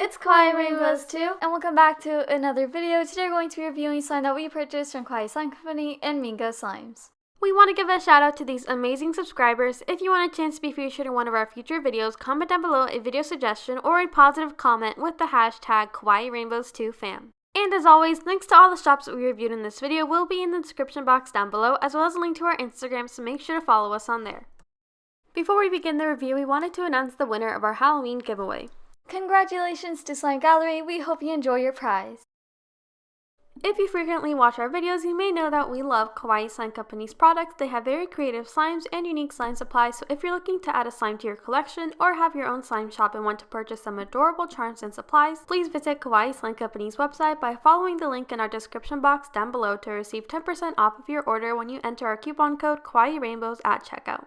it's Kawaii Rainbows 2, and welcome back to another video. Today we're going to be reviewing slime that we purchased from Kawaii Slime Company and Mingo Slimes. We want to give a shout out to these amazing subscribers. If you want a chance to be featured in one of our future videos, comment down below a video suggestion or a positive comment with the hashtag Kawaii Rainbows 2 fam. And as always, links to all the shops that we reviewed in this video will be in the description box down below, as well as a link to our Instagram, so make sure to follow us on there. Before we begin the review, we wanted to announce the winner of our Halloween giveaway. Congratulations to Slime Gallery, we hope you enjoy your prize. If you frequently watch our videos, you may know that we love Kawaii Slime Company's products. They have very creative slimes and unique slime supplies, so if you're looking to add a slime to your collection or have your own slime shop and want to purchase some adorable charms and supplies, please visit Kawaii Slime Company's website by following the link in our description box down below to receive 10% off of your order when you enter our coupon code Kawaii Rainbows at checkout.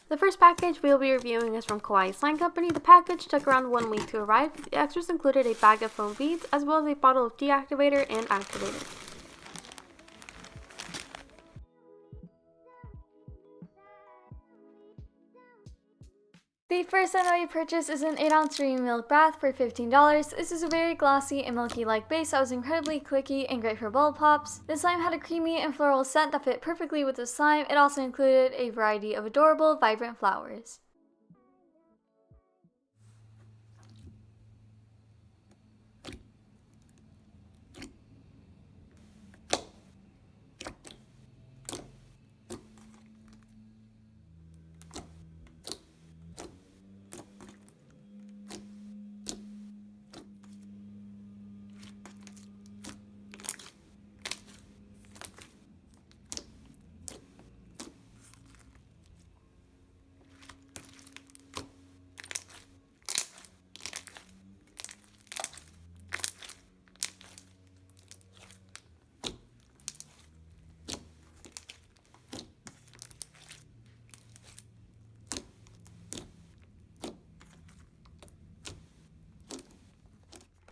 The first package we will be reviewing is from Kawaii Slime Company. The package took around 1 week to arrive. The extras included a bag of foam beads as well as a bottle of deactivator and activator. The first item that we purchased is an 8-ounce Dreamy Milk Bath for $15. This is a very glossy and milky-like base that was incredibly clicky and great for bubble pops. The slime had a creamy and floral scent that fit perfectly with the slime. It also included a variety of adorable, vibrant flowers.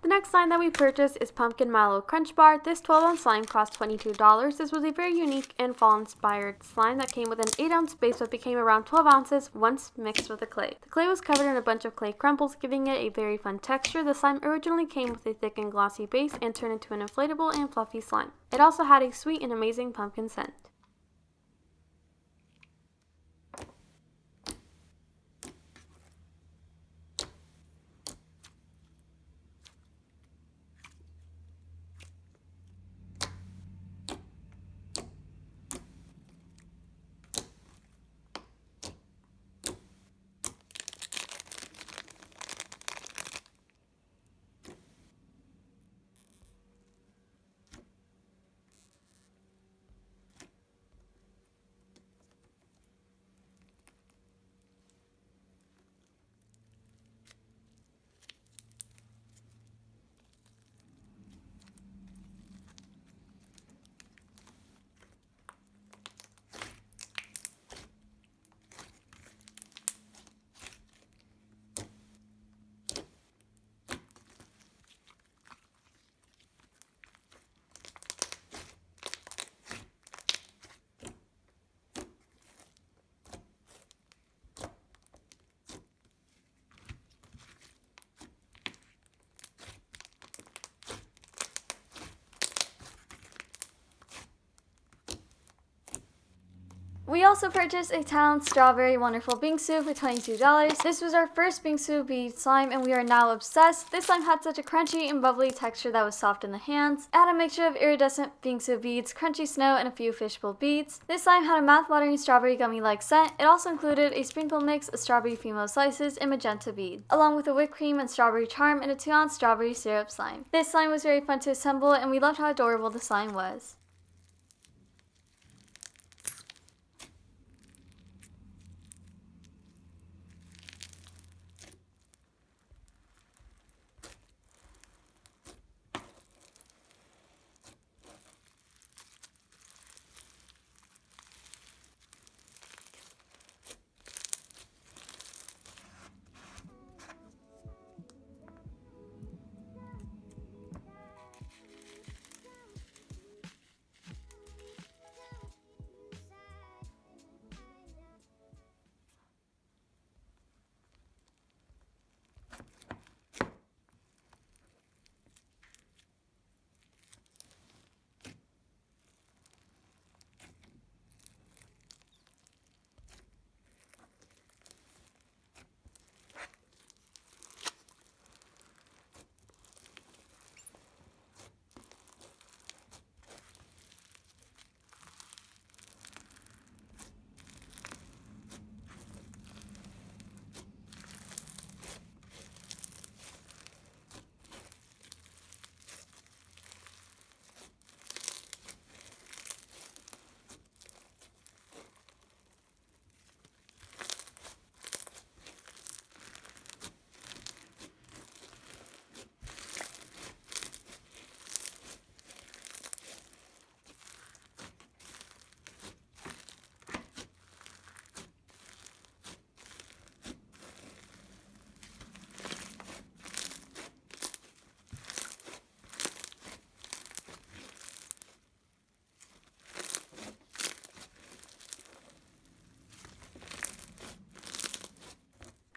The next slime that we purchased is Pumpkin Mallow Crunch Bar. This 12-ounce slime cost $22. This was a very unique and fall-inspired slime that came with an 8-ounce base but became around 12 ounces once mixed with the clay. The clay was covered in a bunch of clay crumbles, giving it a very fun texture. The slime originally came with a thick and glossy base and turned into an inflatable and fluffy slime. It also had a sweet and amazing pumpkin scent. We also purchased a 10-ounce Strawberry Wonderful Bingsu for $22. This was our first Bingsu bead slime and we are now obsessed. This slime had such a crunchy and bubbly texture that was soft in the hands. It had a mixture of iridescent Bingsu beads, crunchy snow, and a few fishbowl beads. This slime had a mouth-watering strawberry gummy-like scent. It also included a sprinkle mix of strawberry Fimo slices and magenta beads, along with a whipped cream and strawberry charm and a 2-ounce strawberry syrup slime. This slime was very fun to assemble and we loved how adorable the slime was.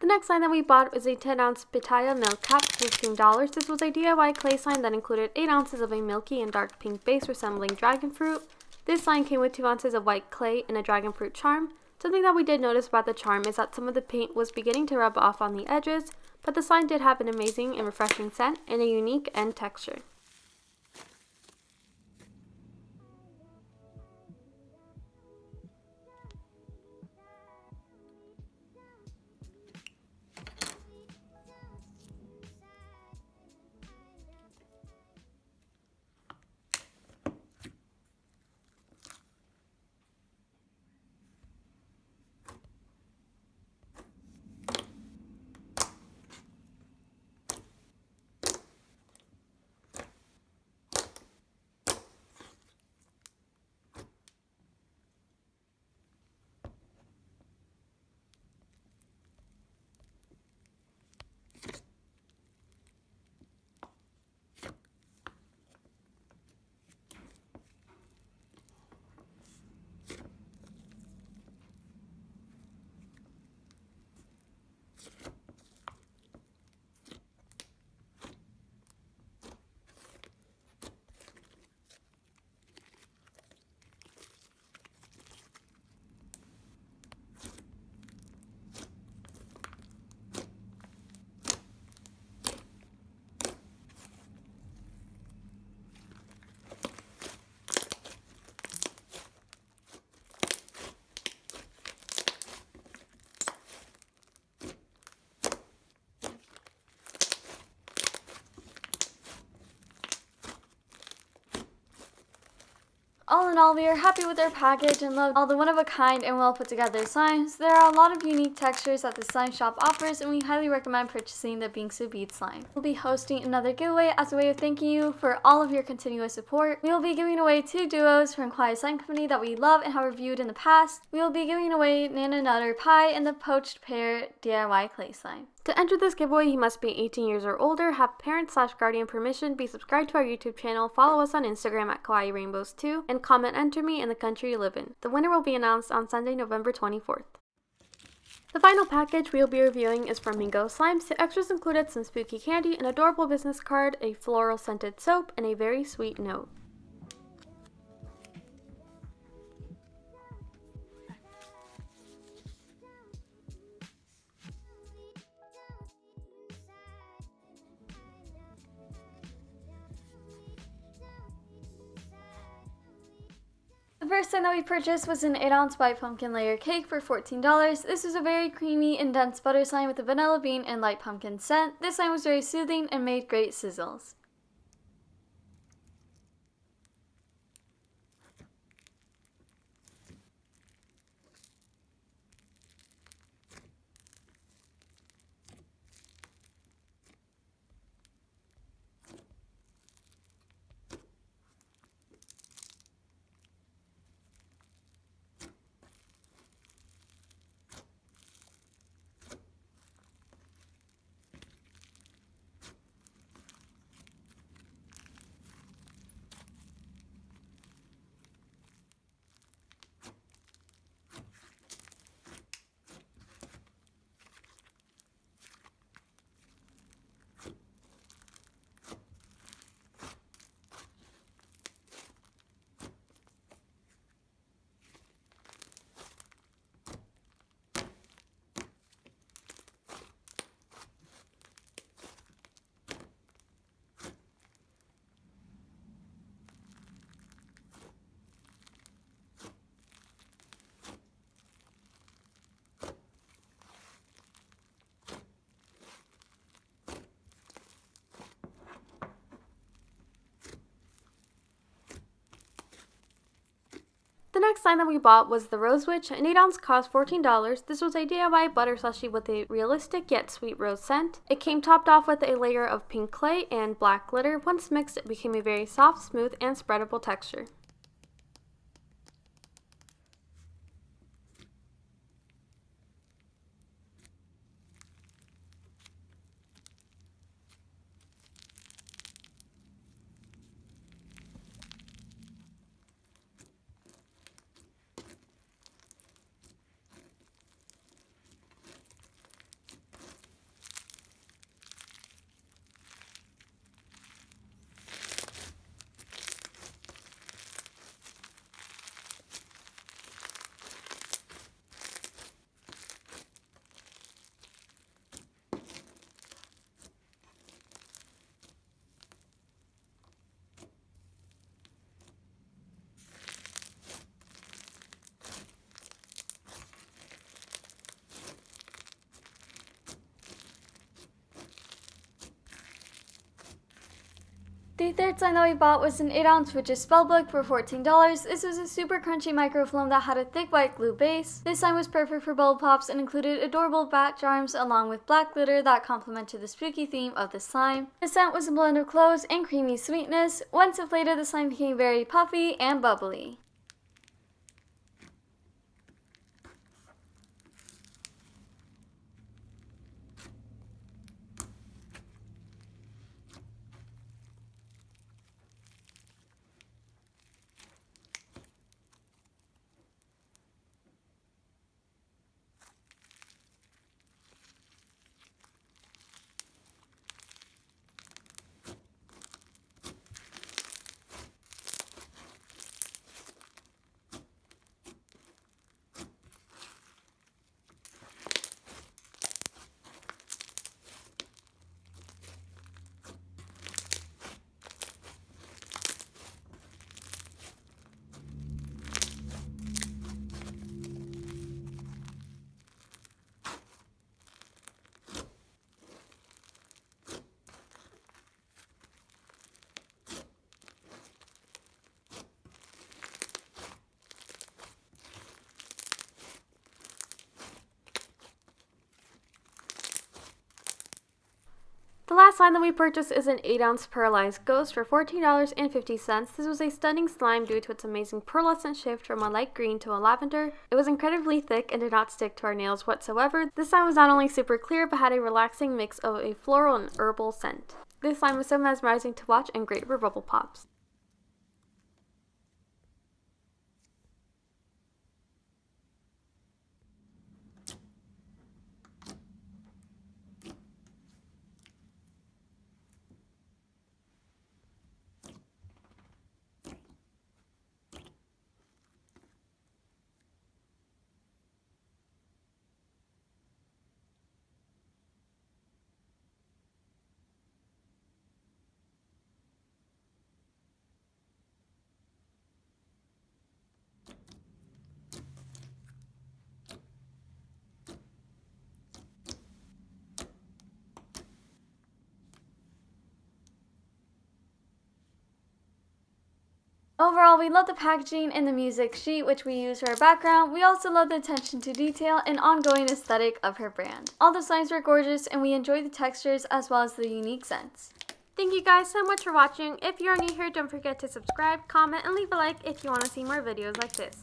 The next slime that we bought was a 10-ounce pitaya milk cap for $15. This was a DIY clay slime that included 8 ounces of a milky and dark pink base resembling dragon fruit. This slime came with 2 ounces of white clay and a dragon fruit charm. Something that we did notice about the charm is that some of the paint was beginning to rub off on the edges, but the slime did have an amazing and refreshing scent and a unique end texture. All in all, we are happy with our package and love all the one-of-a-kind and well-put-together slimes. There are a lot of unique textures that the slime shop offers, and we highly recommend purchasing the Bingsu bead slime. We'll be hosting another giveaway as a way of thanking you for all of your continuous support. We will be giving away 2 duos from Kawaii Slime Company that we love and have reviewed in the past. We will be giving away Nana Nutter Pie and the Poached Pear DIY Clay Slime. To enter this giveaway, you must be 18 years or older, have parent/guardian permission, be subscribed to our YouTube channel, follow us on Instagram at Kawaii Rainbows 2, and comment "Enter me" in the country you live in. The winner will be announced on Sunday, November 24th. The final package we will be reviewing is from Mingo Slimes. The extras included some spooky candy, an adorable business card, a floral scented soap, and a very sweet note. The first thing that we purchased was an 8-ounce white pumpkin layer cake for $14. This was a very creamy and dense butter slime with a vanilla bean and light pumpkin scent. This slime was very soothing and made great sizzles. The next slime that we bought was the Rose Witch. An 8-ounce cost $14. This was a DIY butter slushie with a realistic yet sweet rose scent. It came topped off with a layer of pink clay and black glitter. Once mixed, it became a very soft, smooth, and spreadable texture. The third slime that we bought was an 8-ounce Witch's Spellbook for $14. This was a super crunchy microfilm that had a thick white glue base. This slime was perfect for bubble pops and included adorable bat charms along with black glitter that complemented the spooky theme of the slime. The scent was a blend of cloves and creamy sweetness. Once inflated, the slime became very puffy and bubbly. The last slime that we purchased is an 8-ounce Paralyzed Ghost for $14.50. This was a stunning slime due to its amazing pearlescent shift from a light green to a lavender. It was incredibly thick and did not stick to our nails whatsoever. This slime was not only super clear but had a relaxing mix of a floral and herbal scent. This slime was so mesmerizing to watch and great for bubble pops. Overall, we love the packaging and the music sheet which we use for our background. We also love the attention to detail and ongoing aesthetic of her brand. All the slimes were gorgeous and we enjoyed the textures as well as the unique scents. Thank you guys so much for watching. If you are new here, don't forget to subscribe, comment, and leave a like if you want to see more videos like this.